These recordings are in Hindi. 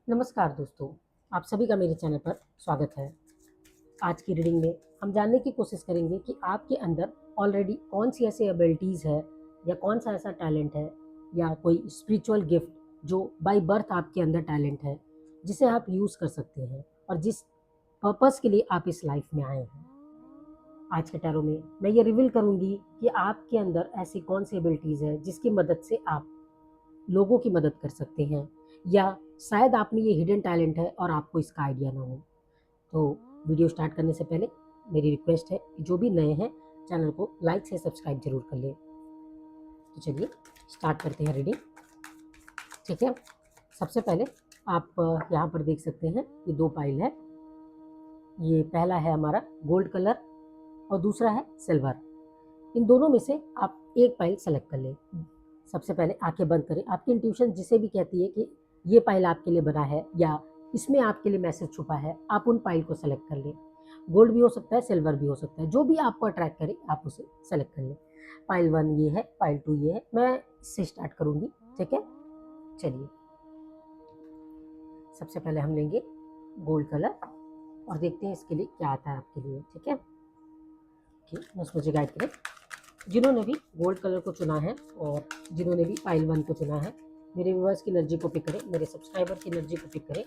नमस्कार दोस्तों, आप सभी का मेरे चैनल पर स्वागत है। आज की रीडिंग में हम जानने की कोशिश करेंगे कि आपके अंदर ऑलरेडी कौन सी ऐसी एबिलिटीज़ है या कौन सा ऐसा टैलेंट है या कोई स्पिरिचुअल गिफ्ट जो बाय बर्थ आपके अंदर टैलेंट है, जिसे आप यूज़ कर सकते हैं और जिस पर्पस के लिए आप इस लाइफ में आए हैं। आज के टैरो में मैं ये रिवील करूँगी कि आपके अंदर ऐसी कौन सी एबिलिटीज़ है जिसकी मदद से आप लोगों की मदद कर सकते हैं, या शायद आप में ये हिडन टैलेंट है और आपको इसका आइडिया ना हो। तो वीडियो स्टार्ट करने से पहले मेरी रिक्वेस्ट है कि जो भी नए हैं चैनल को लाइक से सब्सक्राइब जरूर कर लें। तो चलिए स्टार्ट करते हैं रीडिंग। ठीक है, सबसे पहले आप यहाँ पर देख सकते हैं ये दो पाइल है। ये पहला है हमारा गोल्ड कलर और दूसरा है सिल्वर। इन दोनों में से आप एक पाइल सेलेक्ट कर लें। सबसे पहले आंखें बंद करें। आपकी इंट्यूशन जिसे भी कहती है कि ये पाइल आपके लिए बना है या इसमें आपके लिए मैसेज छुपा है, आप उन पाइल को सेलेक्ट कर लें। गोल्ड भी हो सकता है, सिल्वर भी हो सकता है, जो भी आपको अट्रैक्ट करे आप उसे सेलेक्ट कर लें। पाइल 1 ये है, पाइल 2 ये है। मैं इससे स्टार्ट करूँगी। ठीक है, चलिए सबसे पहले हम लेंगे गोल्ड कलर और देखते हैं इसके लिए क्या आता है आपके लिए। ठीक है, बस मुझे गाइड करें। जिन्होंने भी गोल्ड कलर को चुना है और जिन्होंने भी पाइल 1 को चुना है, मेरे व्यूअर्स की एनर्जी को पिक करें, मेरे सब्सक्राइबर की एनर्जी को पिक करें।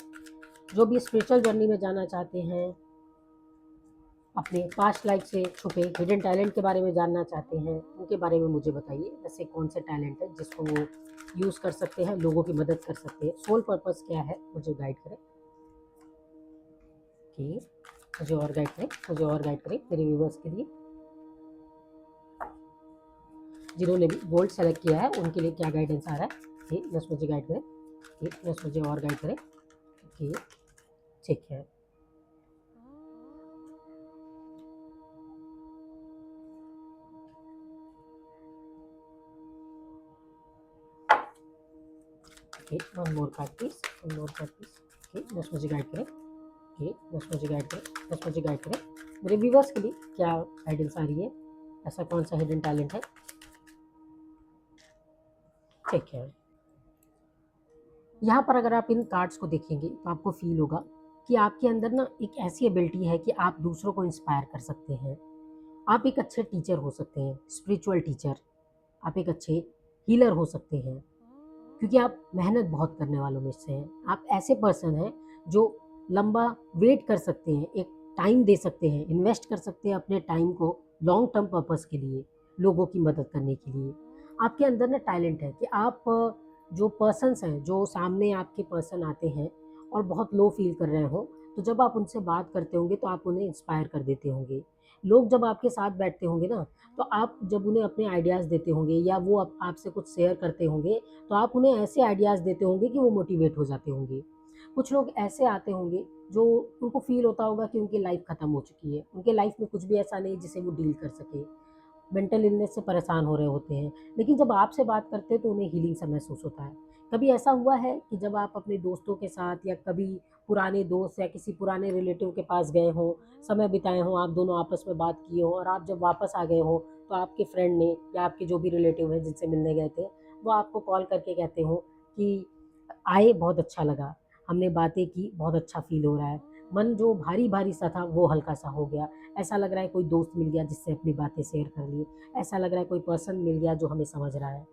जो भी स्पिरिचुअल जर्नी में जाना चाहते हैं, अपने पास्ट लाइफ से छुपे हिडन टैलेंट के बारे में जानना चाहते हैं, उनके बारे में मुझे बताइए। ऐसे कौन से टैलेंट है जिसको वो यूज़ कर सकते हैं, लोगों की मदद कर सकते हैं, सोल पर्पस क्या है, मुझे गाइड करें। कि मुझे और गाइड करें मेरे व्यूअर्स के लिए। जिन्होंने भी गोल्ड सेलेक्ट किया है उनके लिए क्या गाइडेंस आ रहा है, कि बस मुझे गाइड करें, कि बस मुझे और गाइड करें। कि ठीक है, वन मोर कार्ड प्लीज। बस मुझे गाइड करें, बस मुझे गाइड करें। मेरे व्यूवर्स के लिए क्या गाइडेंस आ रही है, ऐसा कौन सा हिडन टैलेंट है। ठीक है, यहाँ पर अगर आप इन कार्ड्स को देखेंगे तो आपको फील होगा कि आपके अंदर ना एक ऐसी एबिलिटी है कि आप दूसरों को इंस्पायर कर सकते हैं। आप एक अच्छे टीचर हो सकते हैं, स्पिरिचुअल टीचर। आप एक अच्छे हीलर हो सकते हैं, क्योंकि आप मेहनत बहुत करने वालों में से हैं। आप ऐसे पर्सन हैं जो लंबा वेट कर सकते हैं, एक टाइम दे सकते हैं, इन्वेस्ट कर सकते हैं अपने टाइम को लॉन्ग टर्म पर्पस के लिए, लोगों की मदद करने के लिए। आपके अंदर ना टैलेंट है कि आप जो पर्सन्स हैं, जो सामने आपके पर्सन आते हैं और बहुत लो फील कर रहे हो, तो जब आप उनसे बात करते होंगे तो आप उन्हें इंस्पायर कर देते होंगे। लोग जब आपके साथ बैठते होंगे ना, तो आप जब उन्हें अपने आइडियाज़ देते होंगे या वो आपसे कुछ शेयर करते होंगे, तो आप उन्हें ऐसे आइडियाज़ देते होंगे कि वो मोटिवेट हो जाते होंगे। कुछ लोग ऐसे आते होंगे जो उनको फ़ील होता होगा कि उनकी लाइफ़ ख़त्म हो चुकी है, उनके लाइफ़ में कुछ भी ऐसा नहीं जिसे वो डील कर सके, मेंटल इलनेस से परेशान हो रहे होते हैं, लेकिन जब आपसे बात करते हैं तो उन्हें हीलिंग सा महसूस होता है। कभी ऐसा हुआ है कि जब आप अपने दोस्तों के साथ या कभी पुराने दोस्त या किसी पुराने रिलेटिव के पास गए हों, समय बिताए हों, आप दोनों आपस में बात किए हों और आप जब वापस आ गए हों, तो आपके फ्रेंड ने या आपके जो भी रिलेटिव हैं जिनसे मिलने गए थे, वो आपको कॉल करके कहते हों कि आए, बहुत अच्छा लगा, हमने बातें की, बहुत अच्छा फ़ील हो रहा है, मन जो भारी-भारी सा था वो हल्का-सा हो गया। ऐसा लग रहा है कोई दोस्त मिल गया जिससे अपनी बातें शेयर कर ली, ऐसा लग रहा है कोई पर्सन मिल गया जो हमें समझ रहा है।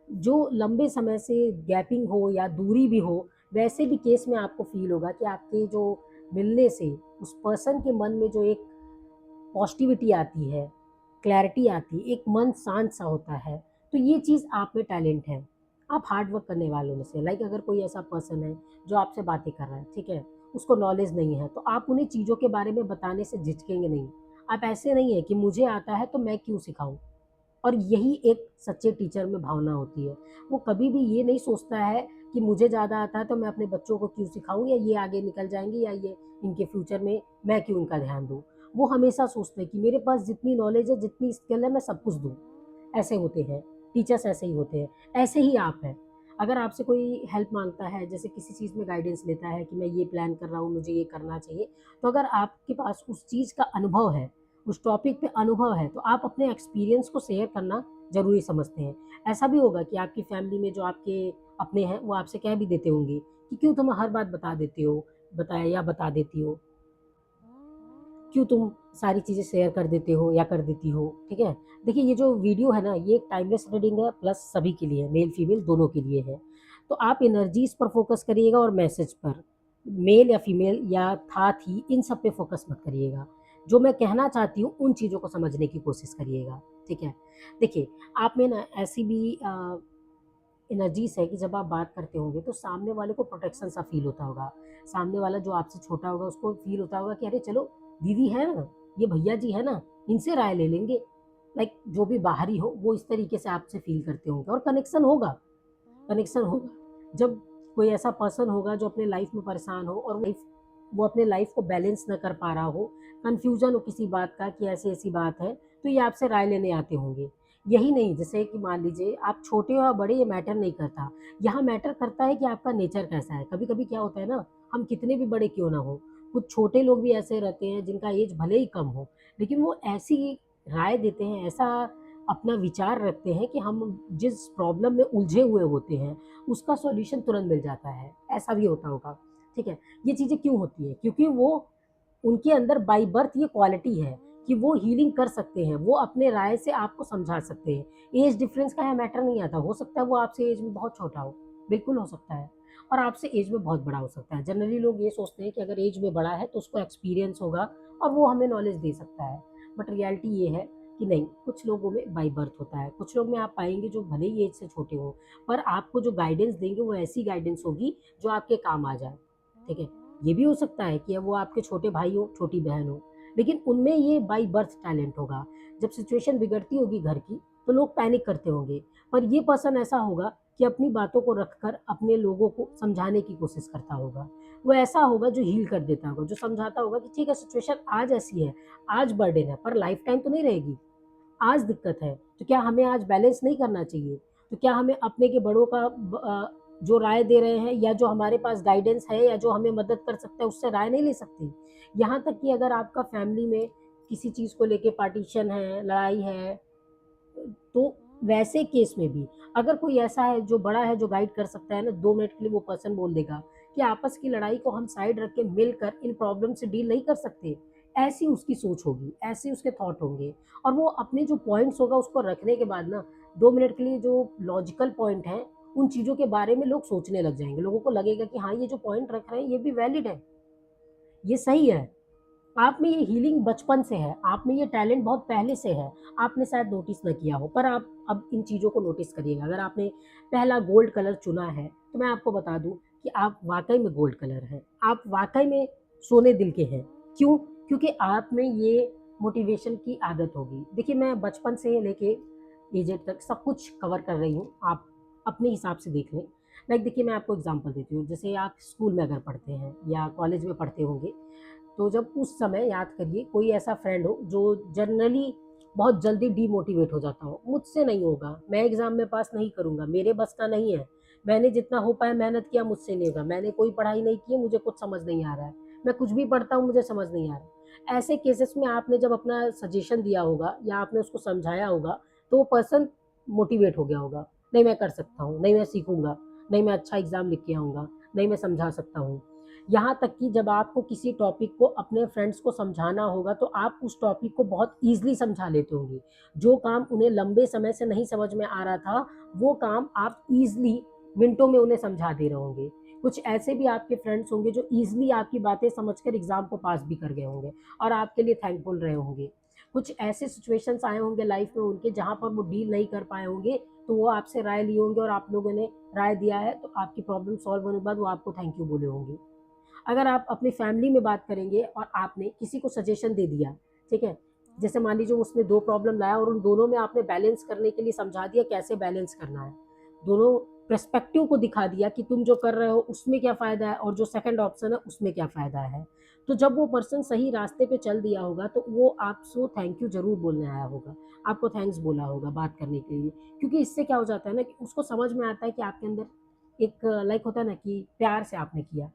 जो लंबे समय से गैपिंग हो या दूरी भी हो, वैसे भी केस में आपको फ़ील होगा कि आपके जो मिलने से उस पर्सन के मन में जो एक पॉज़िटिविटी आती है, क्लैरिटी आती है, एक मन शांत सा होता है, तो ये चीज़ आप में टैलेंट है। आप हार्ड वर्क करने वालों में से, लाइक अगर कोई ऐसा पर्सन है जो आपसे बातें कर रहा है, ठीक है? उसको नॉलेज नहीं है, तो आप उन्हें चीज़ों के बारे में बताने से झिझकेंगे नहीं। आप ऐसे नहीं है कि मुझे आता है तो मैं क्यों सिखाऊँ? और यही एक सच्चे टीचर में भावना होती है। वो कभी भी ये नहीं सोचता है कि मुझे ज़्यादा आता है तो मैं अपने बच्चों को क्यों सिखाऊँ, या ये आगे निकल जाएँगे, या ये इनके फ्यूचर में मैं क्यों इनका ध्यान दूँ। वो हमेशा सोचते हैं कि मेरे पास जितनी नॉलेज है, जितनी स्किल है, मैं सब कुछ दूँ। ऐसे होते हैं, टीचर्स ऐसे ही होते हैं। ऐसे ही आप हैं। अगर आपसे कोई हेल्प माँगता है, जैसे किसी चीज़ में गाइडेंस लेता है कि मैं ये प्लान कर रहा हूँ, मुझे ये करना चाहिए, तो अगर आपके पास उस चीज़ का अनुभव है, उस टॉपिक पे अनुभव है, तो आप अपने एक्सपीरियंस को शेयर करना ज़रूरी समझते हैं। ऐसा भी होगा कि आपकी फैमिली में जो आपके अपने हैं, वो आपसे कह भी देते होंगे कि क्यों तुम हर बात बता देते हो, बताया या बता देती हो, क्यों तुम सारी चीज़ें शेयर कर देते हो या कर देती हो, ठीक है? देखिए ये जो वीडियो है ना, ये एक टाइमलेस रीडिंग है, प्लस सभी के लिए है, मेल फीमेल दोनों के लिए है। तो आप एनर्जीज़ पर फ़ोकस करिएगा और मैसेज पर। मेल या फीमेल या था, थी, इन सब पे फ़ोकस मत करिएगा। जो मैं कहना चाहती हूँ उन चीज़ों को समझने की कोशिश करिएगा, ठीक है? देखिए, आप में ना ऐसी भी एनर्जीज़ है कि जब आप बात करते होंगे तो सामने वाले को प्रोटेक्शन सा फ़ील होता होगा। सामने वाला जो आपसे छोटा होगा उसको फ़ील होता होगा कि अरे चलो, दीदी है ना, ये भैया जी है ना, इनसे राय ले लेंगे। लाइक जो भी बाहरी हो वो इस तरीके से आपसे फ़ील करते होंगे और कनेक्शन होगा, कनेक्शन होगा। जब कोई ऐसा पर्सन होगा जो अपने लाइफ़ में परेशान हो और वो अपने लाइफ़ को बैलेंस ना कर पा रहा हो, कन्फ्यूज़न हो किसी बात का कि ऐसी-ऐसी बात है, तो ये आपसे राय लेने आते होंगे। यही नहीं, जैसे कि मान लीजिए आप छोटे हो या बड़े, ये मैटर नहीं करता। यहाँ मैटर करता है कि आपका नेचर कैसा है। कभी-कभी क्या होता है ना, हम कितने भी बड़े क्यों ना हों, कुछ छोटे लोग भी ऐसे रहते हैं जिनका एज भले ही कम हो, लेकिन वो ऐसी राय देते हैं, ऐसा अपना विचार रखते हैं कि हम जिस प्रॉब्लम में उलझे हुए होते हैं, उसका सॉल्यूशन तुरंत मिल जाता है। ऐसा भी होता होगा, ठीक है? ये चीज़ें क्यों होती हैं? क्योंकि वो उनके अंदर बाय बर्थ ये क्वालिटी है कि वो हीलिंग कर सकते हैं, वो अपने राय से आपको समझा सकते हैं। एज डिफरेंस का यहाँ मैटर नहीं आता, हो सकता है वो आपसे एज में बहुत छोटा हो, बिल्कुल हो सकता है, और आपसे एज में बहुत बड़ा हो सकता है। जनरली लोग ये सोचते हैं कि अगर एज में बड़ा है तो उसको एक्सपीरियंस होगा और वो हमें नॉलेज दे सकता है, बट रियलिटी ये है कि नहीं, कुछ लोगों में बाय बर्थ होता है, कुछ लोग में आप पाएँगे जो भले ही एज से छोटे हों, पर आपको जो गाइडेंस देंगे वो ऐसी गाइडेंस होगी जो आपके काम आ जाए, ठीक है? ये भी हो सकता है कि अब वो आपके छोटे भाई हो, छोटी बहन हो, लेकिन उनमें ये बाय बर्थ टैलेंट होगा। जब सिचुएशन बिगड़ती होगी घर की, तो लोग पैनिक करते होंगे, पर ये पर्सन ऐसा होगा कि अपनी बातों को रखकर अपने लोगों को समझाने की कोशिश करता होगा। वो ऐसा होगा जो हील कर देता होगा, जो समझाता होगा कि ठीक है, सिचुएशन आज ऐसी है, आज बर्डन है, पर लाइफ टाइम तो नहीं रहेगी। आज दिक्कत है, तो क्या हमें आज बैलेंस नहीं करना चाहिए? तो क्या हमें अपने के बड़ों का जो राय दे रहे हैं या जो हमारे पास गाइडेंस है या जो हमें मदद कर सकता है, उससे राय नहीं ले सकते? यहाँ तक कि अगर आपका फैमिली में किसी चीज़ को लेके पार्टीशन है, लड़ाई है, तो वैसे केस में भी अगर कोई ऐसा है जो बड़ा है, जो गाइड कर सकता है ना, 2 मिनट के लिए वो पर्सन बोल देगा कि आपस की लड़ाई को हम साइड रख के मिलकर इन प्रॉब्लम से डील नहीं कर सकते। ऐसी उसकी सोच होगी, ऐसे उसके थॉट होंगे, और वो अपने जो पॉइंट्स होगा उसको रखने के बाद ना 2 मिनट के लिए जो लॉजिकल पॉइंट हैं, उन चीज़ों के बारे में लोग सोचने लग जाएँगे। लोगों को लगेगा कि हाँ, ये जो पॉइंट रख रहे हैं ये भी वैलिड है, ये सही है। आप में ये हीलिंग बचपन से है, आप में ये टैलेंट बहुत पहले से है, आपने शायद नोटिस ना किया हो, पर आप अब इन चीज़ों को नोटिस करिएगा। अगर आपने पहला गोल्ड कलर चुना है, तो मैं आपको बता दूँ कि आप वाक़ई में गोल्ड कलर हैं, आप वाक़ई में सोने दिल के हैं। क्यों? क्योंकि आप में ये मोटिवेशन की आदत होगी। देखिए, मैं बचपन से लेके एजेड तक सब कुछ कवर कर रही हूँ, आप अपने हिसाब से देख लें। लाइक देखिए, मैं आपको एग्ज़ाम्पल देती हूँ, जैसे आप स्कूल में अगर पढ़ते हैं या कॉलेज में पढ़ते होंगे, तो जब उस समय याद करिए कोई ऐसा फ्रेंड हो जो जनरली बहुत जल्दी डीमोटिवेट हो जाता हो, मुझसे नहीं होगा, मैं एग्ज़ाम में पास नहीं करूँगा, मेरे बस का नहीं है, मैंने जितना हो पाया मेहनत किया, मुझसे नहीं होगा, मैंने कोई पढ़ाई नहीं की है, मुझे कुछ समझ नहीं आ रहा है, मैं कुछ भी पढ़ता हूँ मुझे समझ नहीं आ रहा है। ऐसे केसेस में आपने जब अपना सजेशन दिया होगा या आपने उसको समझाया होगा, तो वो पर्सन मोटिवेट हो गया होगा, नहीं मैं कर सकता हूँ, नहीं मैं सीखूँगा, नहीं मैं अच्छा एग्ज़ाम लिख के आऊँगा, नहीं मैं समझा सकता हूँ। यहाँ तक कि जब आपको किसी टॉपिक को अपने फ्रेंड्स को समझाना होगा तो आप उस टॉपिक को बहुत ईज़िली समझा लेते होंगे। जो काम उन्हें लंबे समय से नहीं समझ में आ रहा था, वो काम आप ईज़िली मिनटों में उन्हें समझा दे रहे होंगे। कुछ ऐसे भी आपके फ्रेंड्स होंगे जो ईज़िली आपकी बातें समझकर एग्ज़ाम को पास भी कर गए होंगे और आपके लिए थैंकफुल रहे होंगे। कुछ ऐसे सिचुएशंस आए होंगे लाइफ़ में उनके जहाँ पर वो डील नहीं कर पाए होंगे, तो वो आपसे राय लिए होंगे और आप लोगों ने राय दिया है, तो आपकी प्रॉब्लम सॉल्व होने के बाद वो आपको थैंक यू बोले होंगे। अगर आप अपनी फैमिली में बात करेंगे और आपने किसी को सजेशन दे दिया, ठीक है? जैसे मान लीजिए उसने 2 प्रॉब्लम लाया और उन दोनों में आपने बैलेंस करने के लिए समझा दिया कैसे बैलेंस करना है। दोनों पर्सपेक्टिव को दिखा दिया कि तुम जो कर रहे हो उसमें क्या फ़ायदा है और जो सेकंड ऑप्शन है उसमें क्या फ़ायदा है। तो जब वो पर्सन सही रास्ते पे चल दिया होगा तो वो आपको थैंक यू ज़रूर बोलने आया होगा। आपको थैंक्स बोला होगा बात करने के लिए। क्योंकि इससे क्या हो जाता है ना कि उसको समझ में आता है कि आपके अंदर एक लाइक होता है ना कि प्यार से आपने किया।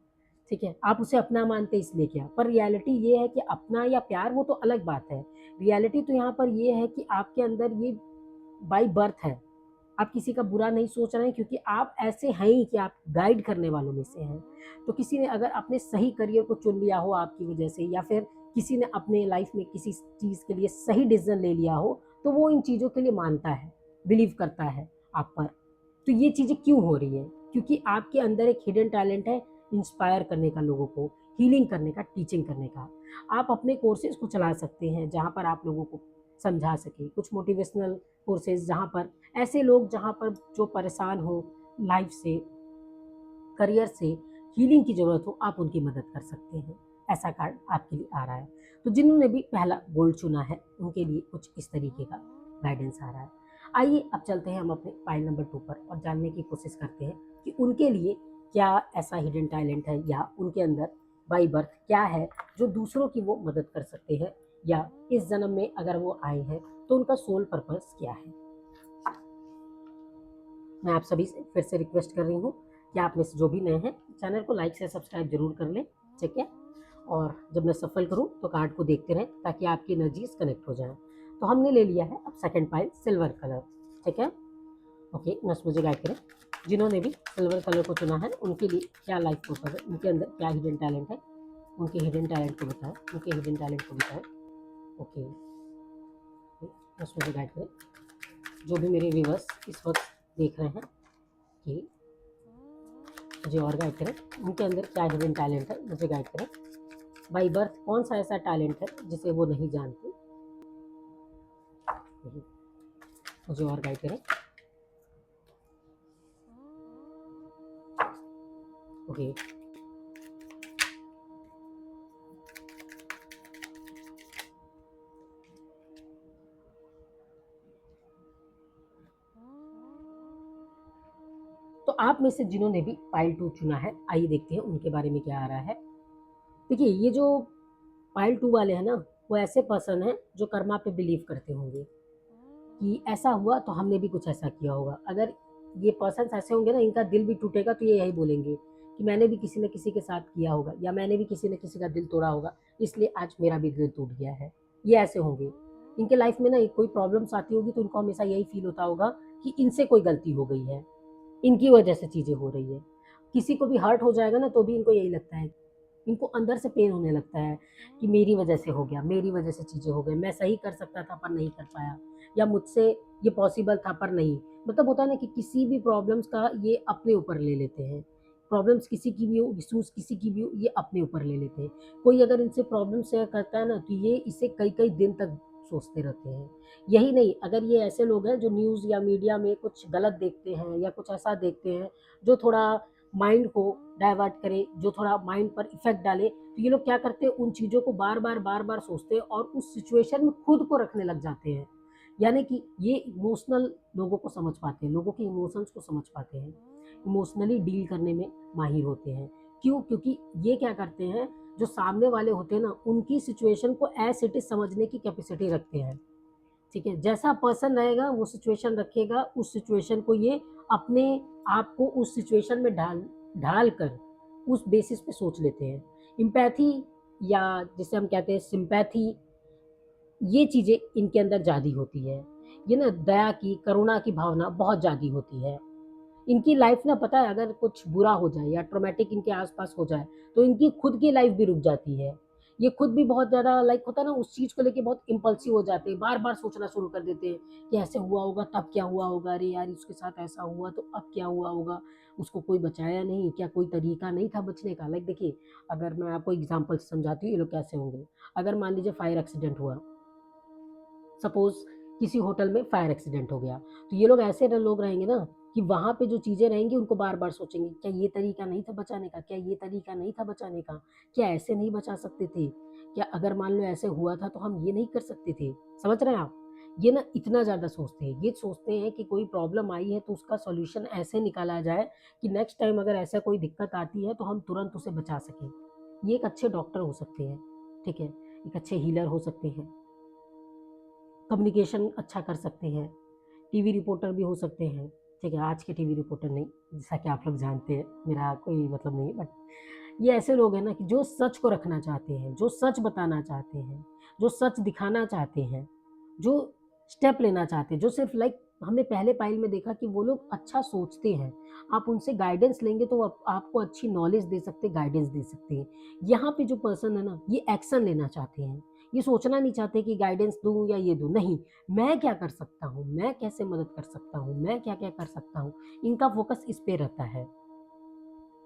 ठीक है? आप उसे अपना मानते इसलिए किया। पर रियलिटी ये है कि अपना या प्यार वो तो अलग बात है। रियलिटी तो यहाँ पर ये है कि आपके अंदर ये बाय बर्थ है। आप किसी का बुरा नहीं सोच रहे हैं, क्योंकि आप ऐसे हैं ही कि आप गाइड करने वालों में से हैं। तो किसी ने अगर अपने सही करियर को चुन लिया हो आपकी वजह से, या फिर किसी ने अपने लाइफ में किसी चीज़ के लिए सही डिसीजन ले लिया हो, तो वो इन चीज़ों के लिए मानता है, बिलीव करता है आप पर। तो ये चीज़ें क्यों हो रही है? क्योंकि आपके अंदर एक हिडन टैलेंट है इंस्पायर करने का, लोगों को हीलिंग करने का, टीचिंग करने का। आप अपने कोर्सेज को चला सकते हैं जहाँ पर आप लोगों को समझा सके, कुछ मोटिवेशनल कोर्सेज जहाँ पर ऐसे लोग जहाँ पर जो परेशान हो लाइफ से, करियर से, हीलिंग की ज़रूरत हो, आप उनकी मदद कर सकते हैं। ऐसा कार्ड आपके लिए आ रहा है। तो जिन्होंने भी पहला गोल्ड चुना है उनके लिए कुछ इस तरीके का गाइडेंस आ रहा है। आइए अब चलते हैं हम अपने पाइल नंबर 2 पर और जानने की कोशिश करते हैं कि उनके लिए क्या ऐसा हिडन टैलेंट है, या उनके अंदर बाय बर्थ क्या है जो दूसरों की वो मदद कर सकते हैं, या इस जन्म में अगर वो आए हैं तो उनका सोल पर्पस क्या है। मैं आप सभी से फिर से रिक्वेस्ट कर रही हूँ कि आप में से जो भी नए हैं चैनल को लाइक से सब्सक्राइब जरूर कर लें, ठीक है। और जब मैं सफल करूँ तो कार्ड को देखते रहें ताकि आपकी एनर्जीज कनेक्ट हो जाएं। तो हमने ले लिया है अब सेकंड पाइल सिल्वर कलर, ठीक है। ओके, नेक्स्ट मुझे गाइड करें। जिन्होंने भी सिल्वर कलर को चुना है उनके लिए क्या लाइफ पर्पस है, उनके अंदर क्या हिडन टैलेंट है, उनके हिडन टैलेंट को बताएं, उनके हिडन टैलेंट को बताएं। ओके, नेक्स्ट मुझे गाइड करें। जो भी मेरे व्यूअर्स इस वक्त देख रहे हैं कि मुझे और गाइड करें, उनके अंदर क्या हिडन टैलेंट है मुझे गाइड करें। बाय बर्थ कौन सा ऐसा टैलेंट है जिसे वो नहीं जानते, मुझे और गाइड करें। ओके, तो आप में से जिन्होंने भी पाइल 2 चुना है, आइए देखते हैं उनके बारे में क्या आ रहा है। देखिए, ये जो पाइल 2 वाले हैं ना, वो ऐसे पर्सन हैं जो कर्मा पे बिलीव करते होंगे कि ऐसा हुआ तो हमने भी कुछ ऐसा किया होगा। अगर ये पर्सन ऐसे होंगे ना, इनका दिल भी टूटेगा तो ये यही बोलेंगे कि मैंने भी किसी न किसी के साथ किया होगा, या मैंने भी किसी न किसी का दिल तोड़ा होगा, इसलिए आज मेरा भी दिल टूट गया है। ये ऐसे होंगे। इनके लाइफ में ना कोई प्रॉब्लम्स आती होगी तो इनको हमेशा यही फील होता होगा कि इनसे कोई गलती हो गई है, इनकी वजह से चीज़ें हो रही है। किसी को भी हर्ट हो जाएगा ना तो भी इनको यही लगता है, इनको अंदर से पेन होने लगता है कि मेरी वजह से हो गया, मेरी वजह से चीज़ें हो गई, मैं सही कर सकता था पर नहीं कर पाया, या मुझसे ये पॉसिबल था पर नहीं। मतलब होता है ना कि किसी भी प्रॉब्लम्स का ये अपने ऊपर ले लेते हैं। प्रॉब्लम्स किसी की भी हो, इश्यूज किसी की भी हो, ये अपने ऊपर ले लेते हैं। कोई अगर इनसे प्रॉब्लम शेयर करता है ना तो ये इसे कई कई दिन तक सोचते रहते हैं। यही नहीं, अगर ये ऐसे लोग हैं जो न्यूज़ या मीडिया में कुछ गलत देखते हैं या कुछ ऐसा देखते हैं जो थोड़ा माइंड को डाइवर्ट करे, जो थोड़ा माइंड पर इफेक्ट डाले, तो ये लोग क्या करते हैं, उन चीज़ों को बार बार सोचते हैं और उस सिचुएशन में खुद को रखने लग जाते हैं। यानी कि ये इमोशनल लोगों को समझ पाते हैं, लोगों के इमोशंस को समझ पाते हैं, इमोशनली डील करने में माहिर होते हैं। क्यों? क्योंकि ये क्या करते हैं, जो सामने वाले होते हैं ना, उनकी सिचुएशन को एज इट इज समझने की कैपेसिटी रखते हैं। ठीक है, जैसा पर्सन रहेगा वो सिचुएशन रखेगा, उस सिचुएशन को ये अपने आप को उस सिचुएशन में ढाल कर उस बेसिस पे सोच लेते हैं। इम्पैथी, या जिसे हम कहते हैं सिंपैथी, ये चीज़ें इनके अंदर ज़्यादा होती है। ये ना दया की, करुणा की भावना बहुत ज़्यादा होती है। इनकी लाइफ ना, पता है, अगर कुछ बुरा हो जाए या ट्रॉमेटिक इनके आसपास हो जाए तो इनकी खुद की लाइफ भी रुक जाती है। ये खुद भी बहुत ज़्यादा लाइक होता है ना, उस चीज़ को लेके बहुत इम्पल्सिव हो जाते हैं, बार बार सोचना शुरू कर देते हैं कि ऐसे हुआ होगा तब क्या हुआ होगा, अरे यार उसके साथ ऐसा हुआ तो अब क्या हुआ होगा, उसको कोई बचाया नहीं क्या, कोई तरीका नहीं था बचने का। लाइक देखिए, अगर मैं आपको एग्जाम्पल समझाती हूँ ये लोग कैसे होंगे। अगर मान लीजिए फायर एक्सीडेंट हुआ, सपोज किसी होटल में फायर एक्सीडेंट हो गया, तो ये लोग ऐसे लोग रहेंगे ना कि वहाँ पे जो चीज़ें रहेंगी उनको बार बार सोचेंगे, क्या ये तरीका नहीं था बचाने का, क्या ये तरीका नहीं था बचाने का, क्या ऐसे नहीं बचा सकते थे, क्या अगर मान लो ऐसे हुआ था तो हम ये नहीं कर सकते थे। समझ रहे हैं आप? ये ना इतना ज़्यादा सोचते हैं, ये सोचते हैं कि कोई प्रॉब्लम आई है तो उसका सॉल्यूशन ऐसे निकाला जाए कि नेक्स्ट टाइम अगर ऐसा कोई दिक्कत आती है तो हम तुरंत उसे बचा सकें। ये एक अच्छे डॉक्टर हो सकते हैं, ठीक है, एक अच्छे हीलर हो सकते हैं, कम्युनिकेशन अच्छा कर सकते हैं, टीवी रिपोर्टर भी हो सकते हैं। ठीक है, आज के टीवी रिपोर्टर नहीं, जैसा कि आप लोग जानते हैं, मेरा कोई मतलब नहीं, बट ये ऐसे लोग हैं ना कि जो सच को रखना चाहते हैं, जो सच बताना चाहते हैं, जो सच दिखाना चाहते हैं, जो स्टेप लेना चाहते हैं, जो सिर्फ लाइक हमने पहले पाइल में देखा कि वो लोग अच्छा सोचते हैं। आप उनसे गाइडेंस लेंगे तो वो आपको अच्छी नॉलेज दे सकते हैं, गाइडेंस दे सकते हैं। यहाँ पे जो पर्सन है ना, ये एक्शन लेना चाहते हैं। ये सोचना नहीं चाहते कि गाइडेंस दूँ या ये दूँ, नहीं, मैं क्या कर सकता हूँ, मैं कैसे मदद कर सकता हूँ, मैं क्या-क्या कर सकता हूँ, इनका फ़ोकस इस पे रहता है।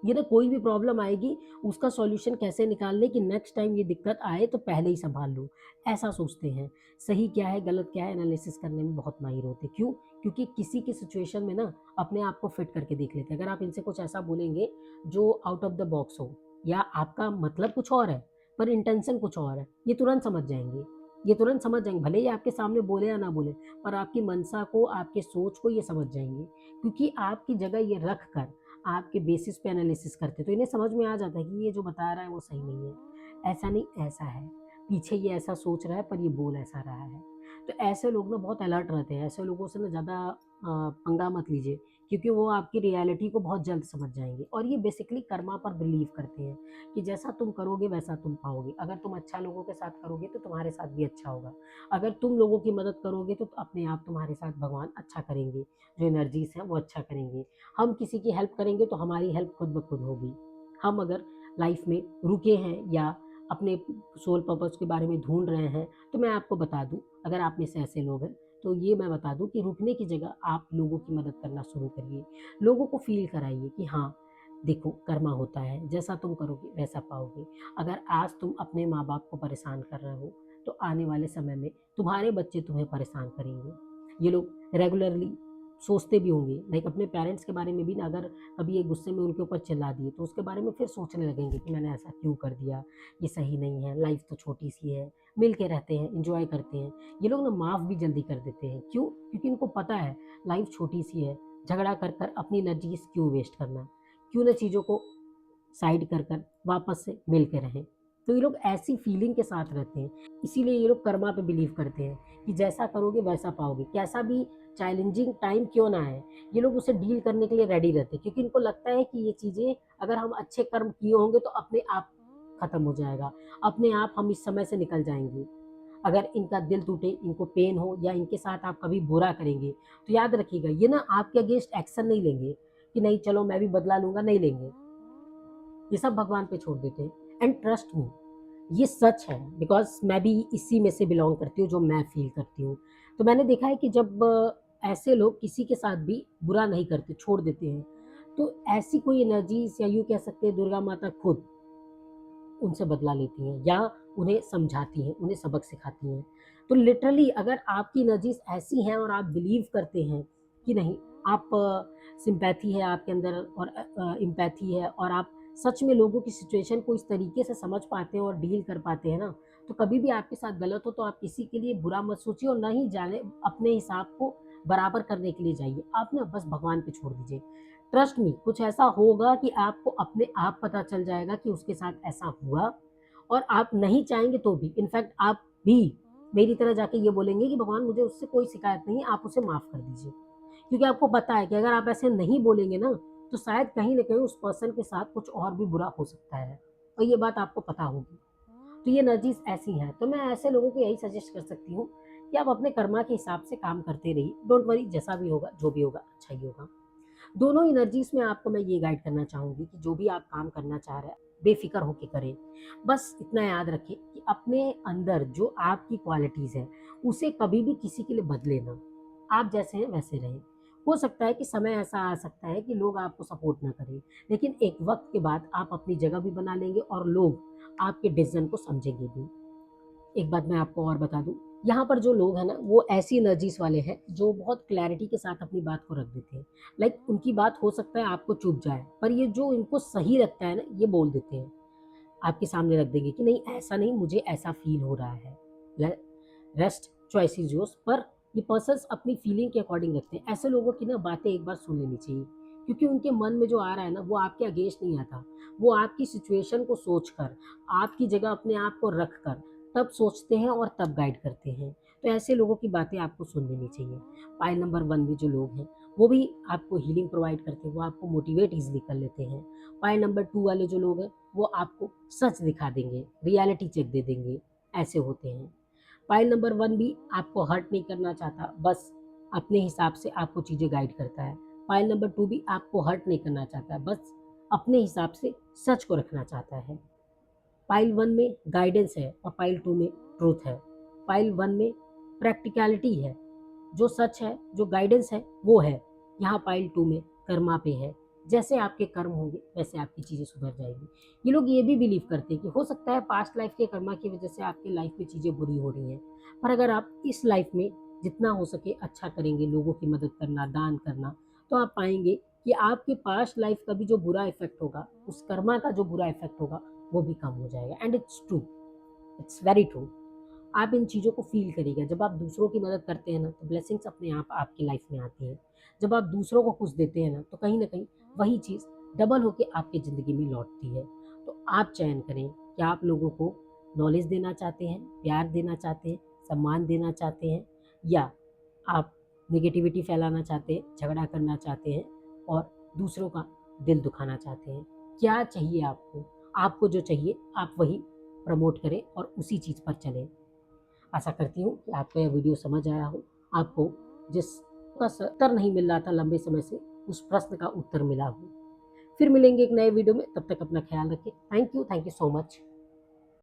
ये ना कोई भी प्रॉब्लम आएगी, उसका सॉल्यूशन कैसे निकालने कि नेक्स्ट टाइम ये दिक्कत आए तो पहले ही सँभाल लूँ, ऐसा सोचते हैं। सही क्या है, गलत क्या है, एनालिसिस करने में बहुत माहिर होते हैं। क्यों? क्योंकि किसी की सिचुएशन में ना अपने आप को फिट करके देख लेते हैं। अगर आप इनसे कुछ ऐसा बोलेंगे जो आउट ऑफ द बॉक्स हो या आपका मतलब कुछ और है, पर इंटेंशन कुछ और है, ये तुरंत समझ जाएँगे। ये तुरंत समझ जाएँगे, भले ही आपके सामने बोले या ना बोले, पर आपकी मंशा को, आपके सोच को ये समझ जाएँगे। क्योंकि आपकी जगह ये रख कर आपके बेसिस पे एनालिसिस करते हैं, तो इन्हें समझ में आ जाता है कि ये जो बता रहा है वो सही नहीं है। ऐसा नहीं, ऐसा है। पीछे ये ऐसा सोच रहा है पर ये बोल ऐसा रहा है। तो ऐसे लोग ना बहुत अलर्ट रहते हैं। ऐसे लोगों से ना ज़्यादा पंगा मत लीजिए, क्योंकि वो आपकी रियलिटी को बहुत जल्द समझ जाएँगे और ये बेसिकली कर्मा पर बिलीव करते हैं कि जैसा तुम करोगे वैसा तुम पाओगे। अगर तुम अच्छा लोगों के साथ करोगे तो तुम्हारे साथ भी अच्छा होगा। अगर तुम लोगों की मदद करोगे तो अपने आप तुम्हारे साथ भगवान अच्छा करेंगे। जो एनर्जीज़ हैं वो अच्छा करेंगे। हम किसी की हेल्प करेंगे तो हमारी हेल्प खुद ब खुद होगी। हम अगर लाइफ में रुके हैं या अपने सोल पर्पस के बारे में ढूँढ रहे हैं, तो मैं आपको बता दूँ, अगर आप में से ऐसे लोग हैं, तो ये मैं बता दूँ कि रुकने की जगह आप लोगों की मदद करना शुरू करिए। लोगों को फ़ील कराइए कि हाँ, देखो कर्मा होता है, जैसा तुम करोगे वैसा पाओगे। अगर आज तुम अपने माँ-बाप को परेशान कर रहे हो, तो आने वाले समय में तुम्हारे बच्चे तुम्हें परेशान करेंगे। ये लोग रेगुलरली सोचते भी होंगे, लाइक अपने पेरेंट्स के बारे में भी ना, अगर कभी ये गुस्से में उनके ऊपर चिल्ला दिए तो उसके बारे में फिर सोचने लगेंगे कि मैंने ऐसा क्यों कर दिया, ये सही नहीं है, लाइफ तो छोटी सी है, मिल के रहते हैं, इंजॉय करते हैं। ये लोग ना माफ़ भी जल्दी कर देते हैं। क्यों? क्योंकि इनको पता है लाइफ छोटी सी है, झगड़ा कर कर अपनी एनर्जीज क्यों वेस्ट करना, क्यों ना चीज़ों को साइड कर कर वापस से मिल के रहें। तो ये लोग ऐसी फीलिंग के साथ रहते हैं, इसीलिए ये लोग कर्मा पे बिलीव करते हैं कि जैसा करोगे वैसा पाओगे। कैसा भी चैलेंजिंग टाइम क्यों ना आए, ये लोग उसे डील करने के लिए रेडी रहते हैं, क्योंकि इनको लगता है कि ये चीज़ें अगर हम अच्छे कर्म किए होंगे तो अपने आप खत्म हो जाएगा, अपने आप हम इस समय से निकल जाएंगे। अगर इनका दिल टूटे, इनको पेन हो या इनके साथ आप कभी बुरा करेंगे, तो याद रखिएगा ये ना आपके अगेंस्ट एक्शन नहीं लेंगे कि नहीं चलो मैं भी बदला लूंगा, नहीं लेंगे। ये सब भगवान पे छोड़ देते हैं। एंड ट्रस्ट मी, ये सच है, बिकॉज़ मैं भी इसी में से बिलॉन्ग करती हूँ जो मैं फ़ील करती हूँ। तो मैंने देखा है कि जब ऐसे लोग किसी के साथ भी बुरा नहीं करते, छोड़ देते हैं, तो ऐसी कोई एनर्जीज़ या यूँ कह सकते हैं दुर्गा माता खुद उनसे बदला लेती हैं या उन्हें समझाती हैं, उन्हें सबक सिखाती हैं। तो लिटरली अगर आपकी एनर्जीज़ ऐसी हैं और आप बिलीव करते हैं कि नहीं, आप सिम्पैथी है आपके अंदर और एम्पैथी है और आप सच में लोगों की सिचुएशन को इस तरीके से समझ पाते हैं और डील कर पाते हैं ना, तो कभी भी आपके साथ गलत हो तो आप किसी के लिए बुरा मत सोचिए और ना ही जाने अपने हिसाब को बराबर करने के लिए जाइए। आप ना बस भगवान पे छोड़ दीजिए। ट्रस्ट मी, कुछ ऐसा होगा कि आपको अपने आप पता चल जाएगा कि उसके साथ ऐसा हुआ और आप नहीं चाहेंगे तो भी, इनफैक्ट आप भी मेरी तरह जाके ये बोलेंगे कि भगवान मुझे उससे कोई शिकायत नहीं है, आप उसे माफ़ कर दीजिए। क्योंकि आपको पता है कि अगर आप ऐसे नहीं बोलेंगे ना, तो शायद कहीं न कहीं उस पर्सन के साथ कुछ और भी बुरा हो सकता है और ये बात आपको पता होगी। तो ये एनर्जीज़ ऐसी हैं, तो मैं ऐसे लोगों को यही सजेस्ट कर सकती हूँ कि आप अपने कर्मा के हिसाब से काम करते रहिए। डोंट वरी, जैसा भी होगा, जो भी होगा, अच्छा ही होगा। दोनों एनर्जीज़ में आपको मैं ये गाइड करना चाहूँगी कि जो भी आप काम करना चाह रहे हैं, बेफ़िक्र होके करें। बस इतना याद रखें कि अपने अंदर जो आपकी क्वालिटीज़ हैं, उसे कभी भी किसी के लिए बदले ना। आप जैसे हैं वैसे रहें। हो सकता है कि समय ऐसा आ सकता है कि लोग आपको सपोर्ट ना करें, लेकिन एक वक़्त के बाद आप अपनी जगह भी बना लेंगे और लोग आपके डिसीज़न को समझेंगे भी। एक बात मैं आपको और बता दूँ, यहाँ पर जो लोग हैं ना, वो ऐसी एनर्जीज़ वाले हैं, जो बहुत क्लैरिटी के साथ अपनी बात को रख देते हैं। लाइक उनकी बात हो सकता है आपको चुभ जाए, पर ये जो इनको सही लगता है ना, ये बोल देते हैं। आपके सामने रख देंगे कि नहीं ऐसा नहीं, मुझे ऐसा फ़ील हो रहा है। ल रेस्ट चॉइस इज़ योर्स, पर ये पर्सन्स अपनी फीलिंग के अकॉर्डिंग रखते हैं। ऐसे लोगों की ना बातें एक बार सुन लेनी चाहिए, क्योंकि उनके मन में जो आ रहा है ना, वो आपके अगेंस्ट नहीं आता। वो आपकी सिचुएशन को सोचकर, आपकी जगह अपने आप को रख कर तब सोचते हैं और तब गाइड करते हैं। तो ऐसे लोगों की बातें आपको सुन लेनी चाहिए। पाइल नंबर 1 में जो लोग हैं, वो भी आपको हीलिंग प्रोवाइड करते हैं, वो आपको मोटिवेट ईज़िली कर लेते हैं। पाइल नंबर 2 वाले जो लोग हैं, वो आपको सच दिखा देंगे, रियलिटी चेक दे देंगे, ऐसे होते हैं। पाइल नंबर 1 भी आपको हर्ट नहीं करना चाहता, बस अपने हिसाब से आपको चीज़ें गाइड करता है। पाइल नंबर 2 भी आपको हर्ट नहीं करना चाहता है, बस अपने हिसाब से सच को रखना चाहता है। पाइल 1 में गाइडेंस है और पाइल 2 में ट्रूथ है। पाइल 1 में प्रैक्टिकलिटी है, जो सच है, जो गाइडेंस है वो है। यहाँ पाइल 2 में कर्मा पे है, जैसे आपके कर्म होंगे वैसे आपकी चीज़ें सुधर जाएगी। ये लोग ये भी बिलीव करते हैं कि हो सकता है पास्ट लाइफ के कर्मा की वजह से आपकी लाइफ में चीज़ें बुरी हो रही हैं, पर अगर आप इस लाइफ में जितना हो सके अच्छा करेंगे, लोगों की मदद करना, दान करना, तो आप पाएंगे कि आपके पास्ट लाइफ का भी जो बुरा इफेक्ट होगा, उस कर्मा का जो बुरा इफेक्ट होगा, वो भी कम हो जाएगा। And it's true, it's very true. आप इन चीज़ों को फ़ील करिएगा। जब आप दूसरों की मदद करते हैं ना, तो ब्लेसिंग्स अपने आप आपकी लाइफ में आती हैं। जब आप दूसरों को कुछ देते हैं ना, तो कहीं न कहीं वही चीज़ डबल होके आपकी ज़िंदगी में लौटती है। तो आप चयन करें कि आप लोगों को नॉलेज देना चाहते हैं, प्यार देना चाहते हैं, सम्मान देना चाहते हैं, या आप नेगेटिविटी फैलाना चाहते हैं, झगड़ा करना चाहते हैं और दूसरों का दिल दुखाना चाहते हैं। क्या चाहिए आपको? आपको जो चाहिए आप वही प्रमोट करें और उसी चीज़ पर चलें। आशा करती हूँ कि आपको यह वीडियो समझ आया हो। आपको जिसका उत्तर नहीं मिल रहा था लंबे समय से, उस प्रश्न का उत्तर मिला हो। फिर मिलेंगे एक नए वीडियो में, तब तक अपना ख्याल रखें। Thank you so much.